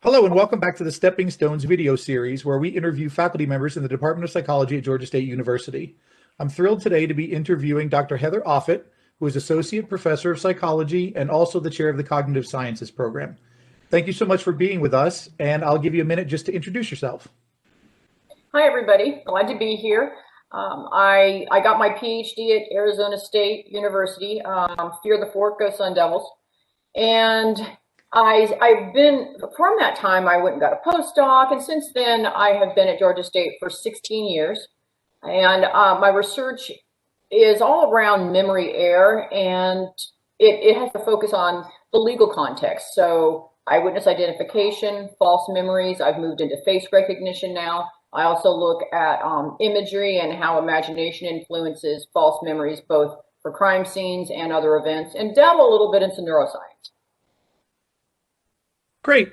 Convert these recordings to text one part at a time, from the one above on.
Hello and welcome back to the Stepping Stones video series where we interview faculty members in the Department of Psychology at Georgia State University. I'm thrilled today to be interviewing Dr. Heather Offutt, who is Associate Professor of Psychology and also the Chair of the Cognitive Sciences program. Thank you so much for being with us, and I'll give you a minute just to introduce yourself. Hi, everybody. Glad to be here. I got my PhD at Arizona State University. Fear the Fort, go Sun Devils. And I've been, from that time, I went and got a postdoc. And since then, I have been at Georgia State for 16 years. And my research is all around memory error, and it has to focus on the legal context. So eyewitness identification, false memories. I've moved into face recognition now. I also look at imagery and how imagination influences false memories, both for crime scenes and other events, and dabble a little bit into neuroscience. Great.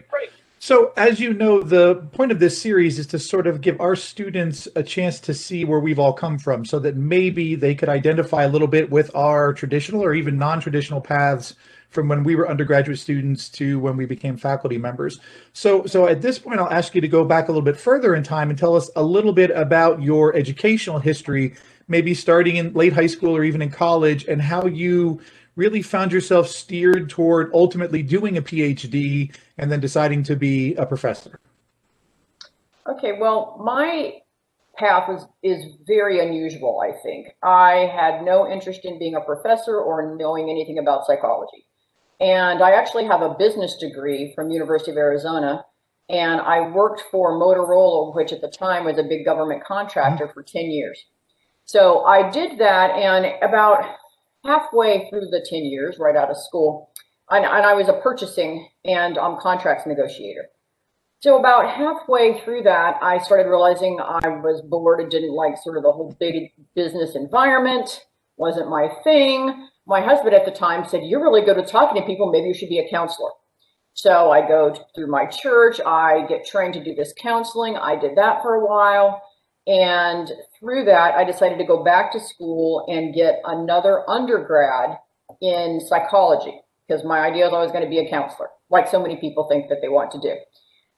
So as you know, the point of this series is to sort of give our students a chance to see where we've all come from so that maybe they could identify a little bit with our traditional or even non-traditional paths from when we were undergraduate students to when we became faculty members. So at this point, I'll ask you to go back a little bit further in time and tell us a little bit about your educational history, maybe starting in late high school or even in college, and how you really found yourself steered toward ultimately doing a PhD and then deciding to be a professor. Okay, well, my path is very unusual, I think. I had no interest in being a professor or knowing anything about psychology. And I actually have a business degree from University of Arizona, and I worked for Motorola, which at the time was a big government contractor, for 10 years. So I did that, and about halfway through the 10 years, right out of school, and I was a purchasing and contracts negotiator. So about halfway through that, I started realizing I was bored and didn't like sort of the whole big business environment, wasn't my thing. My husband at the time said, "You're really good at talking to people, maybe you should be a counselor." So I go through my church, I get trained to do this counseling. I did that for a while. And through that, I decided to go back to school and get another undergrad in psychology, because my idea was I was going to be a counselor, like so many people think that they want to do.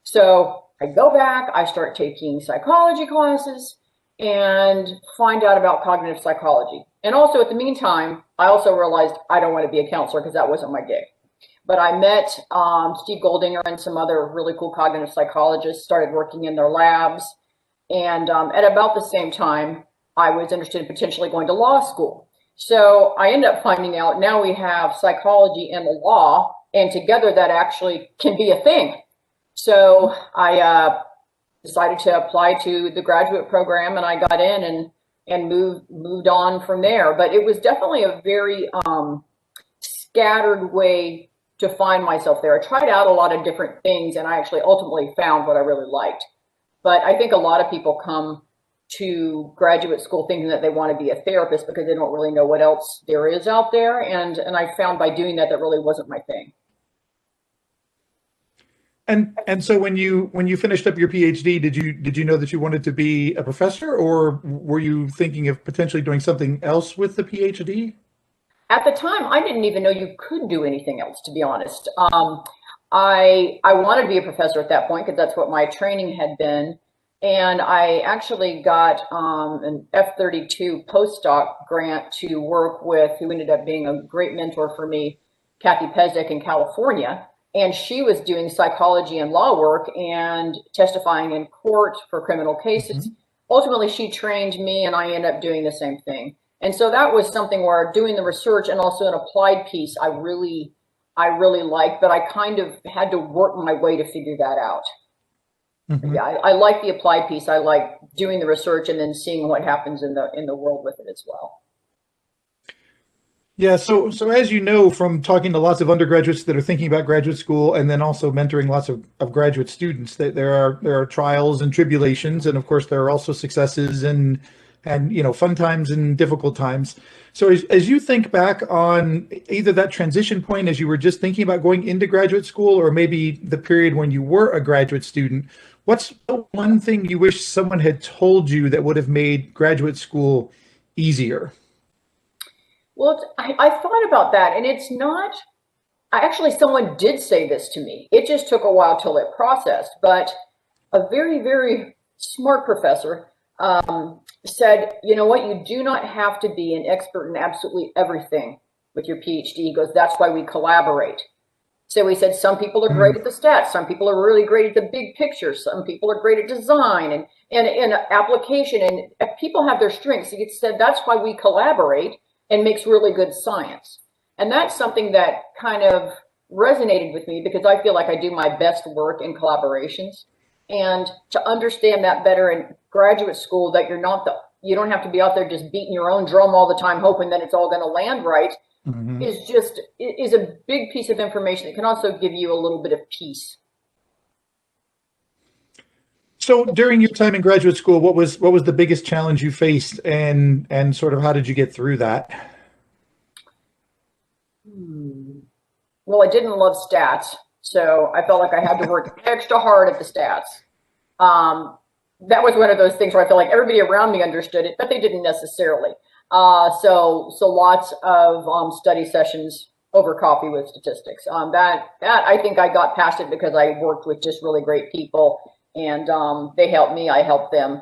So I go back, I start taking psychology classes and find out about cognitive psychology. And also, at the meantime, I also realized I don't want to be a counselor because that wasn't my gig. But I met Steve Goldinger and some other really cool cognitive psychologists, started working in their labs. And at about the same time, I was interested in potentially going to law school. So I ended up finding out now we have psychology and the law, and together that actually can be a thing. So I decided to apply to the graduate program, and I got in and moved on from there. But it was definitely a very scattered way to find myself there. I tried out a lot of different things, and I actually ultimately found what I really liked. But I think a lot of people come to graduate school thinking that they want to be a therapist because they don't really know what else there is out there. And I found by doing that, that really wasn't my thing. And so when you finished up your PhD, did you know that you wanted to be a professor, or were you thinking of potentially doing something else with the PhD? At the time, I didn't even know you could do anything else, to be honest. I wanted to be a professor at that point because that's what my training had been. And I actually got an F-32 postdoc grant to work with, who ended up being a great mentor for me, Kathy Pezdek in California. And she was doing psychology and law work and testifying in court for criminal cases. Mm-hmm. Ultimately, she trained me, and I ended up doing the same thing. And so that was something where doing the research and also an applied piece, I really liked, but I kind of had to work my way to figure that out. Mm-hmm. Yeah, I like the applied piece. I like doing the research and then seeing what happens in the world with it as well. Yeah, so as you know from talking to lots of undergraduates that are thinking about graduate school, and then also mentoring lots of graduate students, that there are trials and tribulations, and of course there are also successes and fun times and difficult times. So as you think back on either that transition point as you were just thinking about going into graduate school, or maybe the period when you were a graduate student, what's the one thing you wish someone had told you that would have made graduate school easier? Well, I thought about that, and it's not actually, someone did say this to me. It just took a while till it processed, but a very, very smart professor said, you know what, you do not have to be an expert in absolutely everything with your PhD. He goes, that's why we collaborate. So he said, some people are great Mm, at the stats, some people are really great at the big picture, some people are great at design and application, and people have their strengths. He said, that's why we collaborate and makes really good science. And that's something that kind of resonated with me because I feel like I do my best work in collaborations. And to understand that better in graduate school, that you don't have to be out there just beating your own drum all the time, hoping that it's all going to land right, mhm. is a big piece of information that can also give you a little bit of peace. So during your time in graduate school, what was the biggest challenge you faced, and sort of how did you get through that? Hmm. Well, I didn't love stats, so I felt like I had to work extra hard at the stats. Um, that was one of those things where I felt like everybody around me understood it, but they didn't necessarily. So lots of study sessions over coffee with statistics. That I think I got past it because I worked with just really great people, and they helped me, I helped them,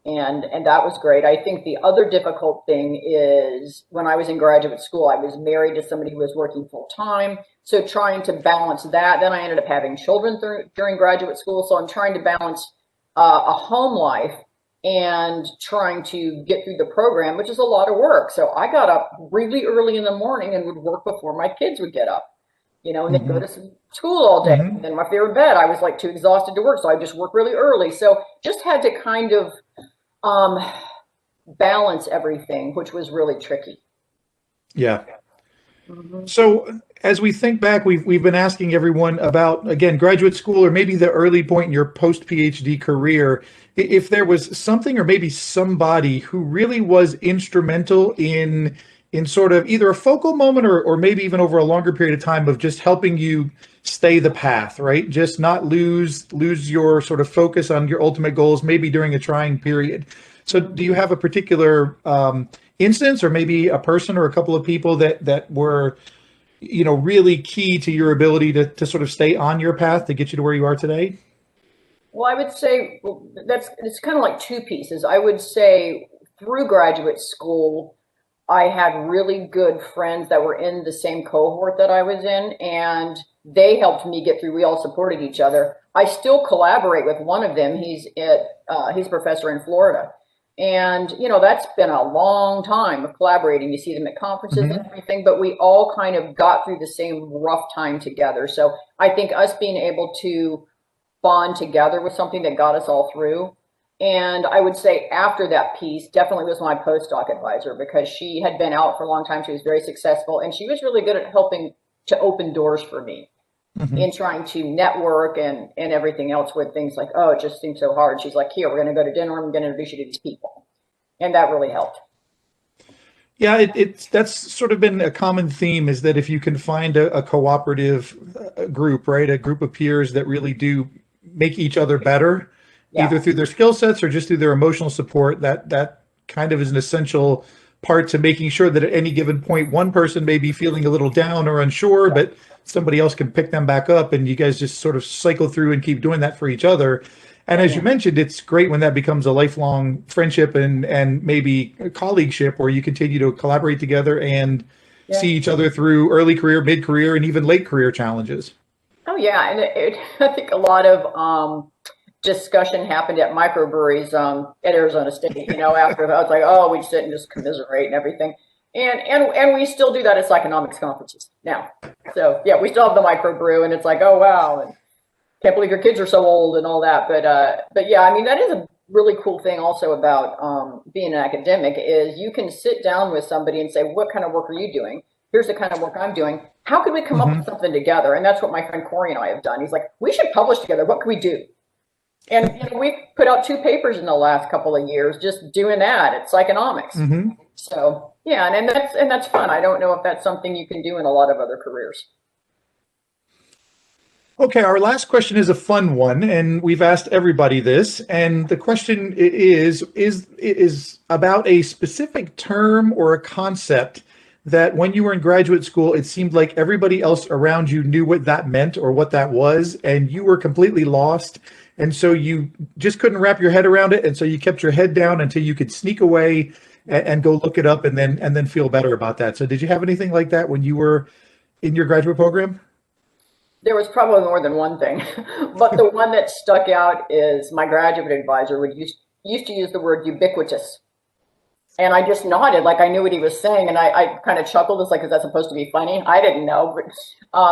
and that was great. I think the other difficult thing is when I was in graduate school, I was married to somebody who was working full time. So trying to balance that, then I ended up having children during graduate school. So I'm trying to balance a home life and trying to get through the program, which is a lot of work. So I got up really early in the morning and would work before my kids would get up, and then go Hmm. to school all day. And Hmm. then my favorite bed, I was like too exhausted to work. So I just worked really early. So just had to kind of um, balance everything, which was really tricky. Yeah. Mhm. So as we think back, we've been asking everyone about, again, graduate school or maybe the early point in your post PhD career, if there was something or maybe somebody who really was instrumental in sort of either a focal moment or maybe even over a longer period of time of just helping you stay the path, right? Just not lose your sort of focus on your ultimate goals, maybe during a trying period. So do you Mhm. have a particular instance or maybe a person or a couple of people that were really key to your ability to sort of stay on your path to get you to where you are today? Well, I would say that's it's kind of like two pieces. I would say through graduate school, I had really good friends that were in the same cohort that I was in, and they helped me get through. We all supported each other. I still collaborate with one of them. He's a professor in Florida, and that's been a long time of collaborating. You see them at conferences and Hmm. everything, but we all kind of got through the same rough time together. So I think us being able to bond together was something that got us all through. And I would say after that piece, definitely was my postdoc advisor because she had been out for a long time. She was very successful and she was really good at helping to open doors for me Hmm. in trying to network and everything else with things like, oh, it just seems so hard. She's like, here, we're going to go to dinner. I'm going to introduce you to these people. And that really helped. Yeah, it's that's sort of been a common theme is that if you can find a cooperative group, right, a group of peers that really do make each other better, either Yeah. through their skill sets or just through their emotional support, that kind of is an essential part to making sure that at any given point, one person may be feeling a little down or unsure, Yeah. but somebody else can pick them back up, and you guys just sort of cycle through and keep doing that for each other. And as you Amen. mentioned, it's great when that becomes a lifelong friendship and maybe a colleagueship where you continue to collaborate together and Yeah. see each other through early career, mid career, and even late career challenges. Oh, yeah. And I think a lot of discussion happened at microbreweries at Arizona State. After I was like, oh, we'd sit and just commiserate and everything, and we still do that at economics conferences now. So yeah, we still have the microbrew, and it's like, oh wow, and can't believe your kids are so old and all that. But yeah, I mean that is a really cool thing also about being an academic is you can sit down with somebody and say, what kind of work are you doing? Here's the kind of work I'm doing. How could we come up with Hmm. something together? And that's what my friend Corey and I have done. He's like, we should publish together. What can we do? And we've put out 2 papers in the last couple of years just doing that. It's economics. Hmm. So yeah, and that's fun. I don't know if that's something you can do in a lot of other careers. Okay, our last question is a fun one, and we've asked everybody this. And the question is about a specific term or a concept that when you were in graduate school, it seemed like everybody else around you knew what that meant or what that was, and you were completely lost. And so you just couldn't wrap your head around it. And so you kept your head down until you could sneak away and go look it up and then feel better about that. So did you have anything like that when you were in your graduate program? There was probably more than one thing, but the one that stuck out is my graduate advisor used to use the word ubiquitous. And I just nodded like I knew what he was saying, and I kind of chuckled. It's like, is that supposed to be funny? I didn't know, but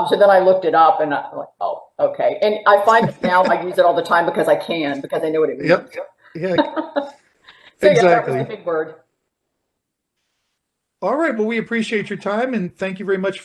so then I looked it up, and I'm like, oh, okay. And I find that now I use it all the time because I can, because I know what it means. Yep. Yeah, So yeah, that was the exactly. big word. All right. Well, we appreciate your time and thank you very much